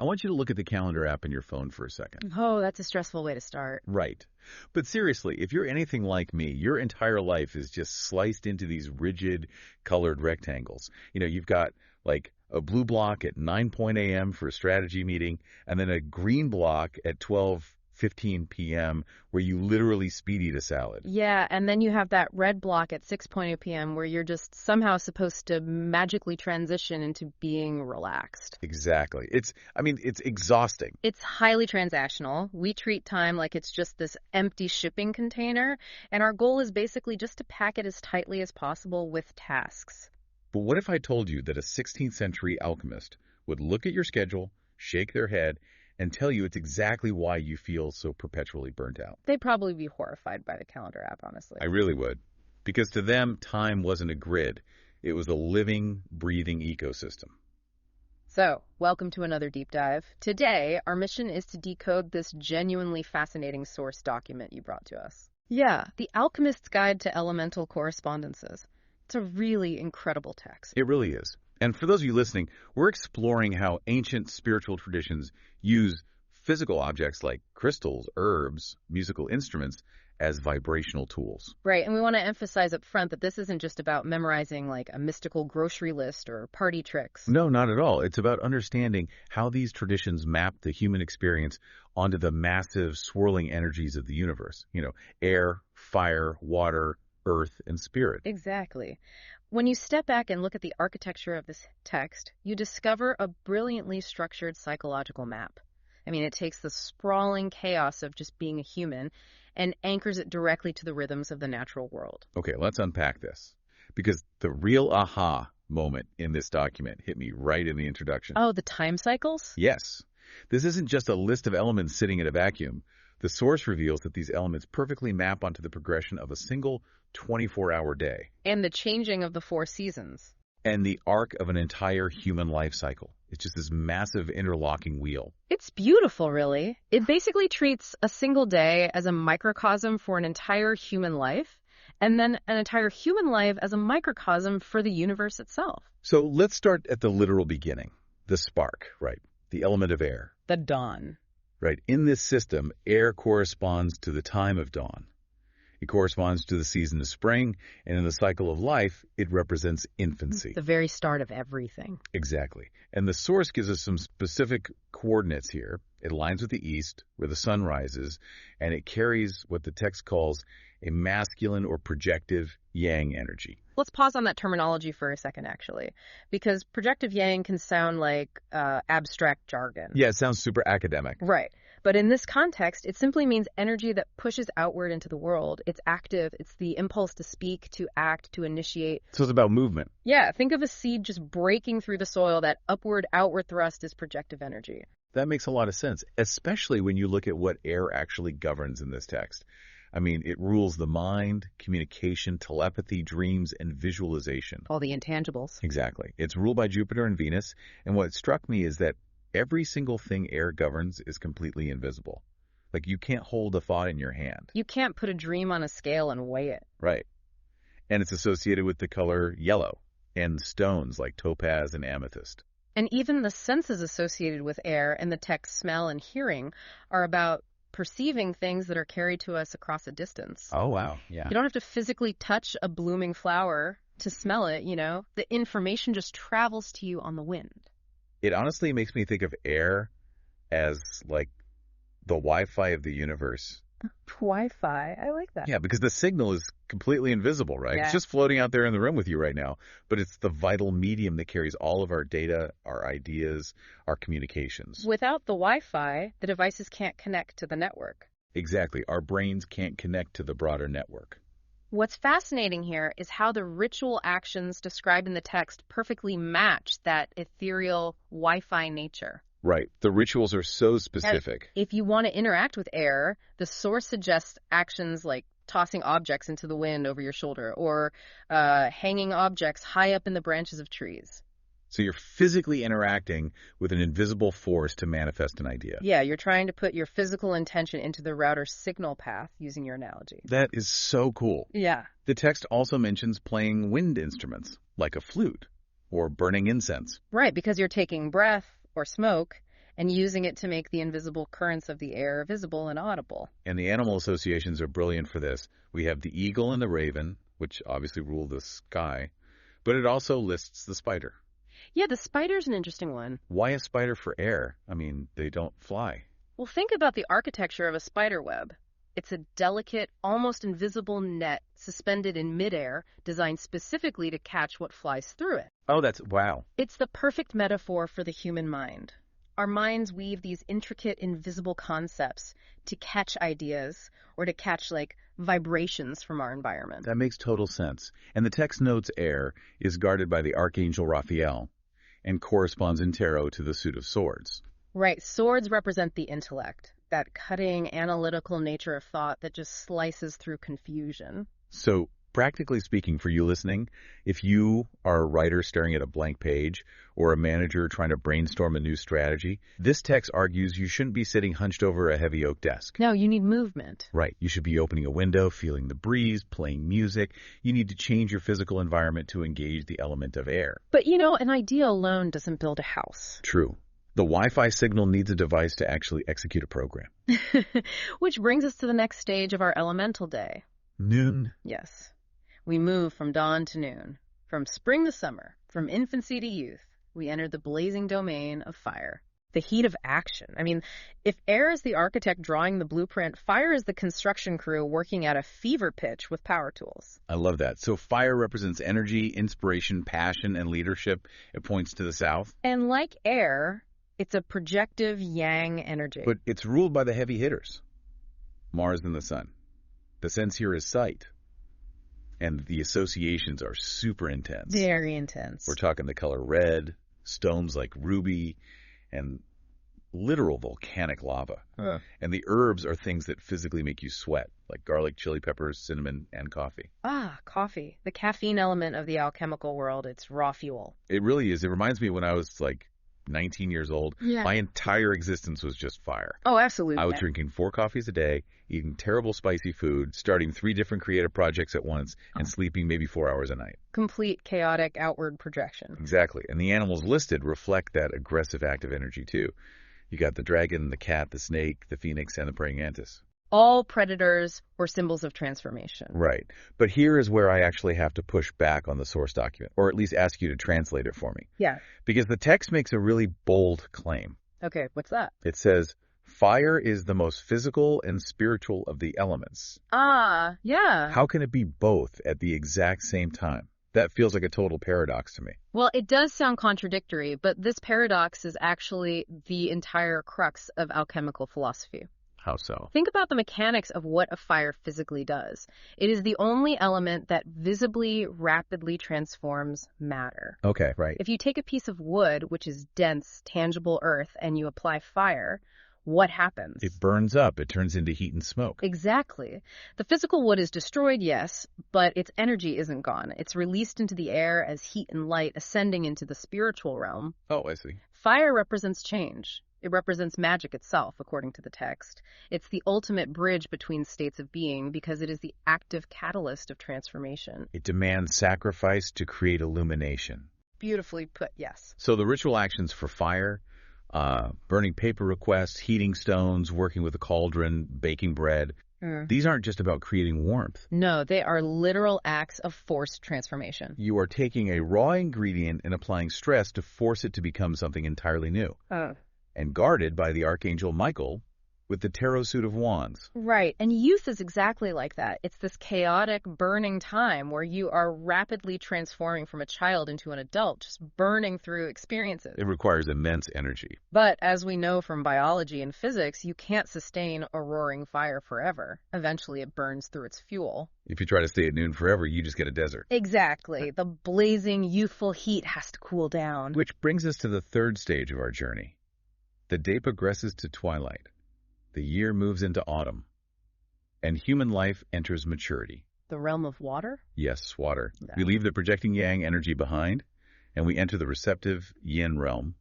I want you to look at the calendar app in your phone for a second. Oh, that's a stressful way to start. Right. But seriously, if you're anything like me, your entire life is just sliced into these rigid, colored rectangles. You've got like a blue block at 9 a.m. for a strategy meeting, and then a green block at 12:15 p.m. where you literally speed eat a salad. Yeah, and then you have that red block at 6:20 p.m. where you're just somehow supposed to magically transition into being relaxed. Exactly. It's exhausting. It's highly transactional. We treat time like it's just this empty shipping container, and our goal is basically just to pack it as tightly as possible with tasks. But what if I told you that a 16th century alchemist would look at your schedule, shake their head, and tell you it's exactly why you feel so perpetually burnt out? They'd probably be horrified by the calendar app, honestly. I really would. Because to them, time wasn't a grid. It was a living, breathing ecosystem. So, welcome to another deep dive. Today, our mission is to decode this genuinely fascinating source document you brought to us. Yeah, The Alchemist's Guide to Elemental Correspondences. It's a really incredible text. It really is. And for those of you listening, we're exploring how ancient spiritual traditions use physical objects like crystals, herbs, musical instruments as vibrational tools. Right, and we want to emphasize up front that this isn't just about memorizing like a mystical grocery list or party tricks. No, not at all. It's about understanding how these traditions map the human experience onto the massive swirling energies of the universe. Air, fire, water, earth, and spirit. Exactly. When you step back and look at the architecture of this text, you discover a brilliantly structured psychological map. It takes the sprawling chaos of just being a human and anchors it directly to the rhythms of the natural world. Okay, let's unpack this. Because the real aha moment in this document hit me right in the introduction. Oh, the time cycles? Yes. This isn't just a list of elements sitting in a vacuum. The source reveals that these elements perfectly map onto the progression of a single 24-hour day. And the changing of the 4 seasons. And the arc of an entire human life cycle. It's just this massive interlocking wheel. It's beautiful, really. It basically treats a single day as a microcosm for an entire human life, and then an entire human life as a microcosm for the universe itself. So let's start at the literal beginning. The spark, right? The element of air. The dawn. Right. In this system, air corresponds to the time of dawn. It corresponds to the season of spring, and in the cycle of life, it represents infancy. The very start of everything. Exactly. And the source gives us some specific coordinates here. It aligns with the east, where the sun rises, and it carries what the text calls a masculine or projective yang energy. Let's pause on that terminology for a second, actually, because projective yang can sound like abstract jargon. Yeah, it sounds super academic. Right. But in this context, it simply means energy that pushes outward into the world. It's active. It's the impulse to speak, to act, to initiate. So it's about movement. Yeah, think of a seed just breaking through the soil. That upward, outward thrust is projective energy. That makes a lot of sense, especially when you look at what air actually governs in this text. It rules the mind, communication, telepathy, dreams, and visualization. All the intangibles. Exactly. It's ruled by Jupiter and Venus, and what struck me is that every single thing air governs is completely invisible. Like, you can't hold a thought in your hand. You can't put a dream on a scale and weigh it. Right. And it's associated with the color yellow and stones like topaz and amethyst. And even the senses associated with air and the text smell and hearing are about perceiving things that are carried to us across a distance. Oh, wow. Yeah. You don't have to physically touch a blooming flower to smell it, The information just travels to you on the wind. It honestly makes me think of air as like the Wi-Fi of the universe. Wi-Fi. I like that. Yeah, because the signal is completely invisible, right? Yeah. It's just floating out there in the room with you right now. But it's the vital medium that carries all of our data, our ideas, our communications. Without the Wi-Fi, the devices can't connect to the network. Exactly. Our brains can't connect to the broader network. What's fascinating here is how the ritual actions described in the text perfectly match that ethereal Wi-Fi nature. Right. The rituals are so specific. If you want to interact with air, the source suggests actions like tossing objects into the wind over your shoulder or hanging objects high up in the branches of trees. So you're physically interacting with an invisible force to manifest an idea. Yeah, you're trying to put your physical intention into the router's signal path using your analogy. That is so cool. Yeah. The text also mentions playing wind instruments, like a flute, or burning incense. Right, because you're taking breath or smoke and using it to make the invisible currents of the air visible and audible. And the animal associations are brilliant for this. We have the eagle and the raven, which obviously rule the sky, but it also lists the spider. Yeah, the spider's an interesting one. Why a spider for air? I mean, they don't fly. Well, think about the architecture of a spider web. It's a delicate, almost invisible net suspended in midair, designed specifically to catch what flies through it. Oh, wow. It's the perfect metaphor for the human mind. Our minds weave these intricate, invisible concepts to catch ideas or to catch, vibrations from our environment. That makes total sense. And the text notes air is guarded by the Archangel Raphael and corresponds in tarot to the suit of swords. Right. Swords represent the intellect, that cutting, analytical nature of thought that just slices through confusion. So, practically speaking, for you listening, if you are a writer staring at a blank page or a manager trying to brainstorm a new strategy, this text argues you shouldn't be sitting hunched over a heavy oak desk. No, you need movement. Right. You should be opening a window, feeling the breeze, playing music. You need to change your physical environment to engage the element of air. But, an idea alone doesn't build a house. True. The Wi-Fi signal needs a device to actually execute a program. Which brings us to the next stage of our elemental day. Noon. Yes. We move from dawn to noon, from spring to summer, from infancy to youth. We enter the blazing domain of fire. The heat of action. I mean, if air is the architect drawing the blueprint, fire is the construction crew working at a fever pitch with power tools. I love that. So fire represents energy, inspiration, passion, and leadership. It points to the south. And like air, it's a projective yang energy. But it's ruled by the heavy hitters, Mars and the sun. The sense here is sight. And the associations are super intense. Very intense. We're talking the color red, stones like ruby, and literal volcanic lava. And the herbs are things that physically make you sweat, like garlic, chili peppers, cinnamon, and coffee. Ah, coffee. The caffeine element of the alchemical world. It's raw fuel. It really is. It reminds me when I was 19 years old. Yeah. My entire existence was just fire. Oh, absolutely. I was drinking 4 coffees a day, eating terrible spicy food, starting 3 different creative projects at once, and sleeping maybe 4 hours a night. Complete chaotic outward projection. Exactly. And the animals listed reflect that aggressive active energy too. You got the dragon, the cat, the snake, the phoenix, and the praying mantis. All predators or symbols of transformation. Right. But here is where I actually have to push back on the source document, or at least ask you to translate it for me. Yeah. Because the text makes a really bold claim. Okay, what's that? It says, fire is the most physical and spiritual of the elements. Ah, yeah. How can it be both at the exact same time? That feels like a total paradox to me. Well, it does sound contradictory, but this paradox is actually the entire crux of alchemical philosophy. How so? Think about the mechanics of what a fire physically does. It is the only element that visibly, rapidly transforms matter. Okay, right. If you take a piece of wood, which is dense, tangible earth, and you apply fire, what happens? It burns up. It turns into heat and smoke. Exactly. The physical wood is destroyed, yes, but its energy isn't gone. It's released into the air as heat and light ascending into the spiritual realm. Oh, I see. Fire represents change. It represents magic itself, according to the text. It's the ultimate bridge between states of being because it is the active catalyst of transformation. It demands sacrifice to create illumination. Beautifully put, yes. So the ritual actions for fire, burning paper requests, heating stones, working with a cauldron, baking bread, these aren't just about creating warmth. No, they are literal acts of forced transformation. You are taking a raw ingredient and applying stress to force it to become something entirely new. And guarded by the Archangel Michael with the tarot suit of wands. Right, and youth is exactly like that. It's this chaotic, burning time where you are rapidly transforming from a child into an adult, just burning through experiences. It requires immense energy. But as we know from biology and physics, you can't sustain a roaring fire forever. Eventually it burns through its fuel. If you try to stay at noon forever, you just get a desert. Exactly. The blazing, youthful heat has to cool down. Which brings us to the third stage of our journey. The day progresses to twilight. The year moves into autumn. And human life enters maturity. The realm of water? Yes, water. Yeah. We leave the projecting yang energy behind, and we enter the receptive yin realm,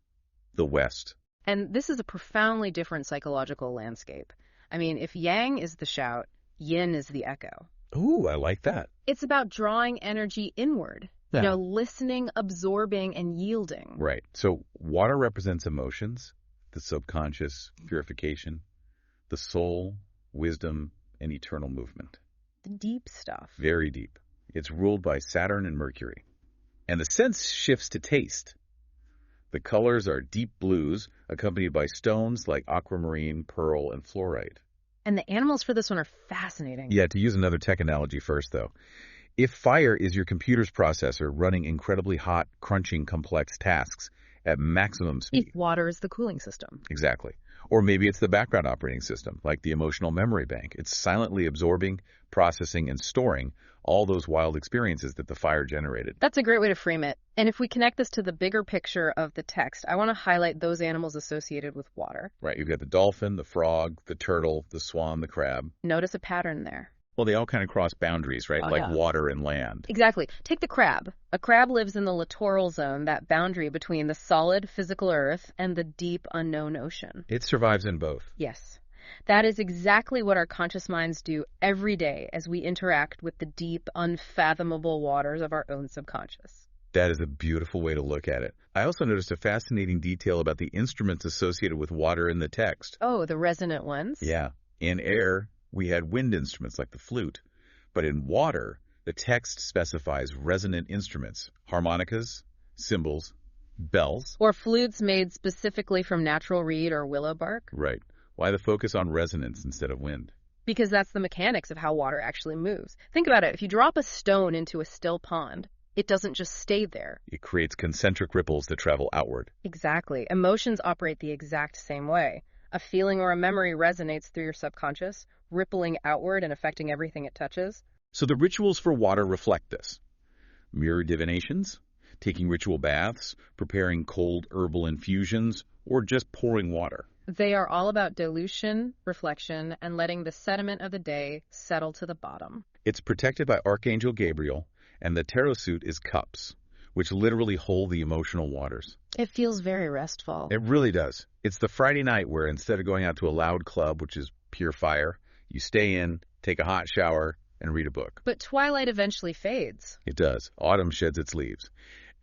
the west. And this is a profoundly different psychological landscape. I mean, if yang is the shout, yin is the echo. Ooh, I like that. It's about drawing energy inward. Yeah. You know, listening, absorbing, and yielding. Right. So water represents emotions, the subconscious, purification, the soul, wisdom, and eternal movement. The deep stuff. Very deep. It's ruled by Saturn and Mercury. And the sense shifts to taste. The colors are deep blues, accompanied by stones like aquamarine, pearl, and fluorite. And the animals for this one are fascinating. Yeah, to use another tech analogy first, though. If fire is your computer's processor running incredibly hot, crunching, complex tasks at maximum speed. If water is the cooling system. Exactly. Or maybe it's the background operating system, like the emotional memory bank. It's silently absorbing, processing, and storing all those wild experiences that the fire generated. That's a great way to frame it. And if we connect this to the bigger picture of the text, I want to highlight those animals associated with water. Right. You've got the dolphin, the frog, the turtle, the swan, the crab. Notice a pattern there. Well, they all kind of cross boundaries, right? Like water and land. Exactly. Take the crab. A crab lives in the littoral zone, that boundary between the solid physical earth and the deep unknown ocean. It survives in both. Yes. That is exactly what our conscious minds do every day as we interact with the deep, unfathomable waters of our own subconscious. That is a beautiful way to look at it. I also noticed a fascinating detail about the instruments associated with water in the text. Oh, the resonant ones? Yeah. In air, we had wind instruments like the flute. But in water, the text specifies resonant instruments, harmonicas, cymbals, bells. Or flutes made specifically from natural reed or willow bark. Right. Why the focus on resonance instead of wind? Because that's the mechanics of how water actually moves. Think about it. If you drop a stone into a still pond, it doesn't just stay there. It creates concentric ripples that travel outward. Exactly. Emotions operate the exact same way. A feeling or a memory resonates through your subconscious, rippling outward and affecting everything it touches. So the rituals for water reflect this. Mirror divinations, taking ritual baths, preparing cold herbal infusions, or just pouring water. They are all about dilution, reflection, and letting the sediment of the day settle to the bottom. It's protected by Archangel Gabriel, and the tarot suit is cups, which literally hold the emotional waters. It feels very restful. It really does. It's the Friday night where instead of going out to a loud club, which is pure fire, you stay in, take a hot shower, and read a book. But twilight eventually fades. It does. Autumn sheds its leaves,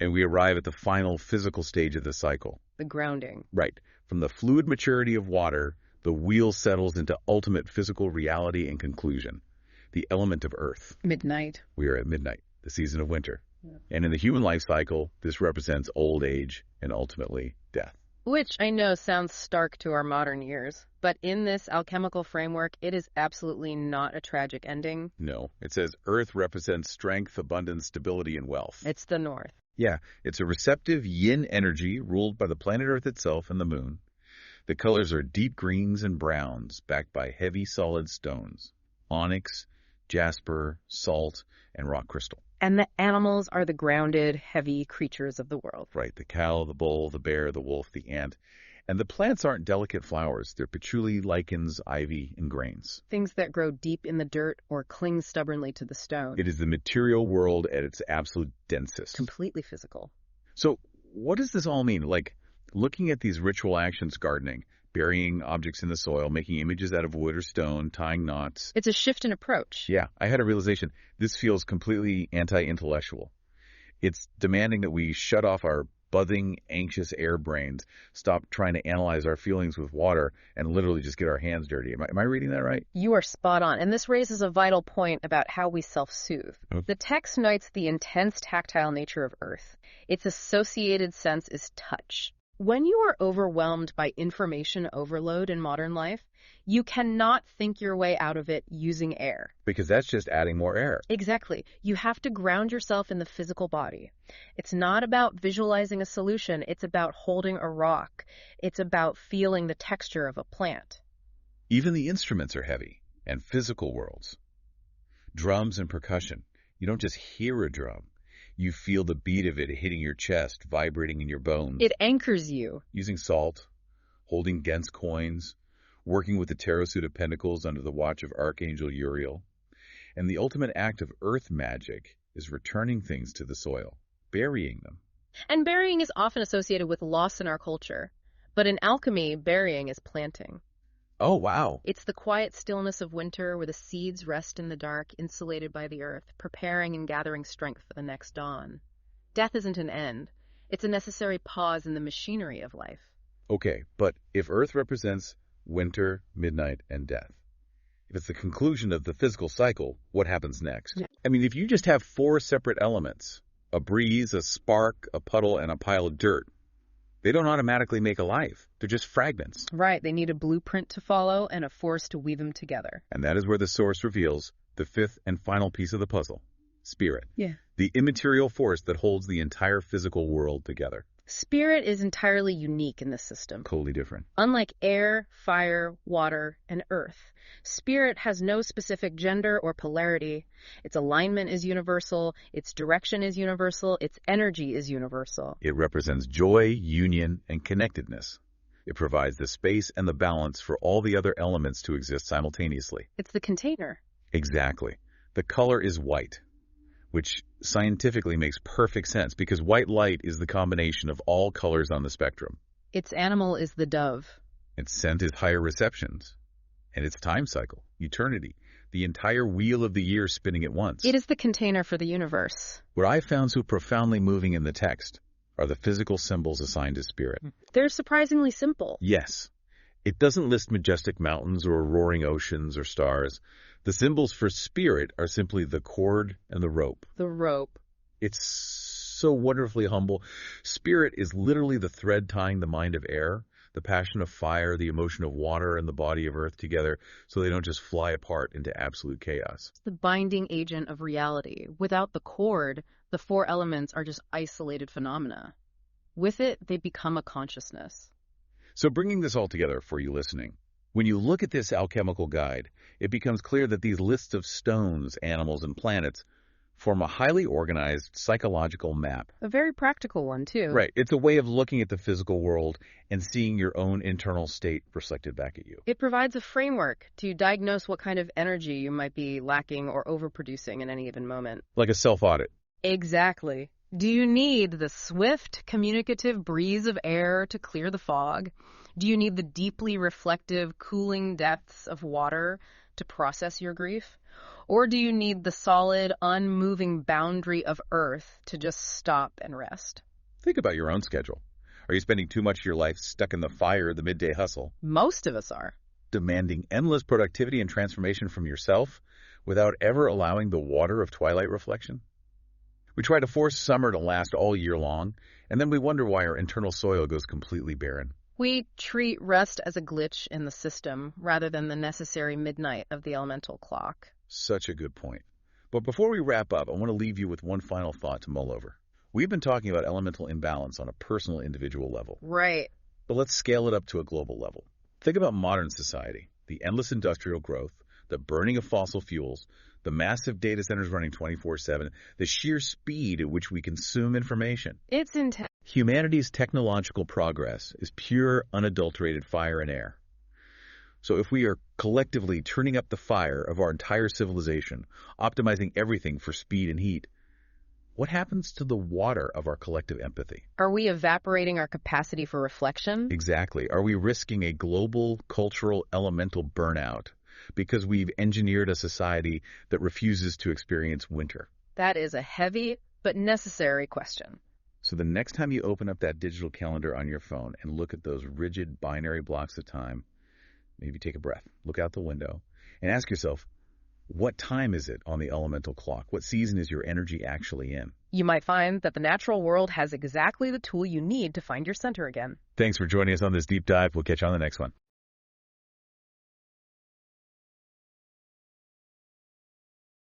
and we arrive at the final physical stage of the cycle. The grounding. Right. From the fluid maturity of water, the wheel settles into ultimate physical reality and conclusion, the element of earth. Midnight. We are at midnight, the season of winter. Yeah. And in the human life cycle, this represents old age and ultimately death. Which I know sounds stark to our modern ears, but in this alchemical framework, it is absolutely not a tragic ending. No, it says earth represents strength, abundance, stability, and wealth. It's the north. Yeah, it's a receptive yin energy ruled by the planet Earth itself and the moon. The colors are deep greens and browns, backed by heavy solid stones, onyx, jasper, salt, and rock crystal. And the animals are the grounded, heavy creatures of the world. Right, the cow, the bull, the bear, the wolf, the ant. And the plants aren't delicate flowers. They're patchouli, lichens, ivy, and grains. Things that grow deep in the dirt or cling stubbornly to the stone. It is the material world at its absolute densest. Completely physical. So what does this all mean? Like, looking at these ritual actions, gardening, burying objects in the soil, making images out of wood or stone, tying knots. It's a shift in approach. Yeah, I had a realization. This feels completely anti-intellectual. It's demanding that we shut off our buzzing, anxious air brains, stop trying to analyze our feelings with water, and literally just get our hands dirty. Am I reading that right? You are spot on, and this raises a vital point about how we self-soothe. Okay. The text notes the intense tactile nature of Earth. Its associated sense is touch. When you are overwhelmed by information overload in modern life, you cannot think your way out of it using air. Because that's just adding more air. Exactly. You have to ground yourself in the physical body. It's not about visualizing a solution. It's about holding a rock. It's about feeling the texture of a plant. Even the instruments are heavy and physical worlds. Drums and percussion. You don't just hear a drum. You feel the beat of it hitting your chest, vibrating in your bones. It anchors you. Using salt, holding Gens coins, working with the Tarot Suit of Pentacles under the watch of Archangel Uriel. And the ultimate act of earth magic is returning things to the soil, burying them. And burying is often associated with loss in our culture. But in alchemy, burying is planting. Oh, wow. It's the quiet stillness of winter where the seeds rest in the dark, insulated by the earth, preparing and gathering strength for the next dawn. Death isn't an end. It's a necessary pause in the machinery of life. Okay, but if Earth represents winter, midnight, and death, if it's the conclusion of the physical cycle, what happens next? Yeah. I mean, if you just have four separate elements, a breeze, a spark, a puddle, and a pile of dirt, they don't automatically make a life. They're just fragments. Right, they need a blueprint to follow and a force to weave them together. And that is where the source reveals the fifth and final piece of the puzzle, spirit. Yeah. The immaterial force that holds the entire physical world together. Spirit is entirely unique in this system. Totally different. Unlike air, fire, water, and earth, spirit has no specific gender or polarity. Its alignment is universal, its direction is universal, its energy is universal. It represents joy, union, and connectedness. It provides the space and the balance for all the other elements to exist simultaneously. It's the container. Exactly. The color is white, which scientifically makes perfect sense because white light is the combination of all colors on the spectrum. Its animal is the dove. Its scent is higher receptions, and its time cycle, eternity, the entire wheel of the year spinning at once. It is the container for the universe. What I found so profoundly moving in the text are the physical symbols assigned to spirit. They're surprisingly simple. Yes, it doesn't list majestic mountains or roaring oceans or stars. The symbols for spirit are simply the cord and the rope. The rope. It's so wonderfully humble. Spirit is literally the thread tying the mind of air, the passion of fire, the emotion of water, and the body of earth together so they don't just fly apart into absolute chaos. It's the binding agent of reality. Without the cord, the four elements are just isolated phenomena. With it, they become a consciousness. So bringing this all together for you listening, when you look at this alchemical guide, it becomes clear that these lists of stones, animals, and planets form a highly organized psychological map. A very practical one, too. Right. It's a way of looking at the physical world and seeing your own internal state reflected back at you. It provides a framework to diagnose what kind of energy you might be lacking or overproducing in any given moment. Like a self-audit. Exactly. Do you need the swift, communicative breeze of air to clear the fog? Do you need the deeply reflective, cooling depths of water to process your grief? Or do you need the solid, unmoving boundary of earth to just stop and rest? Think about your own schedule. Are you spending too much of your life stuck in the fire of the midday hustle? Most of us are. Demanding endless productivity and transformation from yourself without ever allowing the water of twilight reflection? We try to force summer to last all year long, and then we wonder why our internal soil goes completely barren. We treat rest as a glitch in the system rather than the necessary midnight of the elemental clock. Such a good point. But before we wrap up, I want to leave you with one final thought to mull over. We've been talking about elemental imbalance on a personal, individual level. Right. But let's scale it up to a global level. Think about modern society, the endless industrial growth, the burning of fossil fuels, the massive data centers running 24/7, the sheer speed at which we consume information. It's intense. Humanity's technological progress is pure, unadulterated fire and air. So if we are collectively turning up the fire of our entire civilization, optimizing everything for speed and heat, what happens to the water of our collective empathy? Are we evaporating our capacity for reflection? Exactly. Are we risking a global, cultural, elemental burnout because we've engineered a society that refuses to experience winter? That is a heavy but necessary question. So the next time you open up that digital calendar on your phone and look at those rigid binary blocks of time, maybe take a breath, look out the window, and ask yourself, what time is it on the elemental clock? What season is your energy actually in? You might find that the natural world has exactly the tool you need to find your center again. Thanks for joining us on this deep dive. We'll catch you on the next one.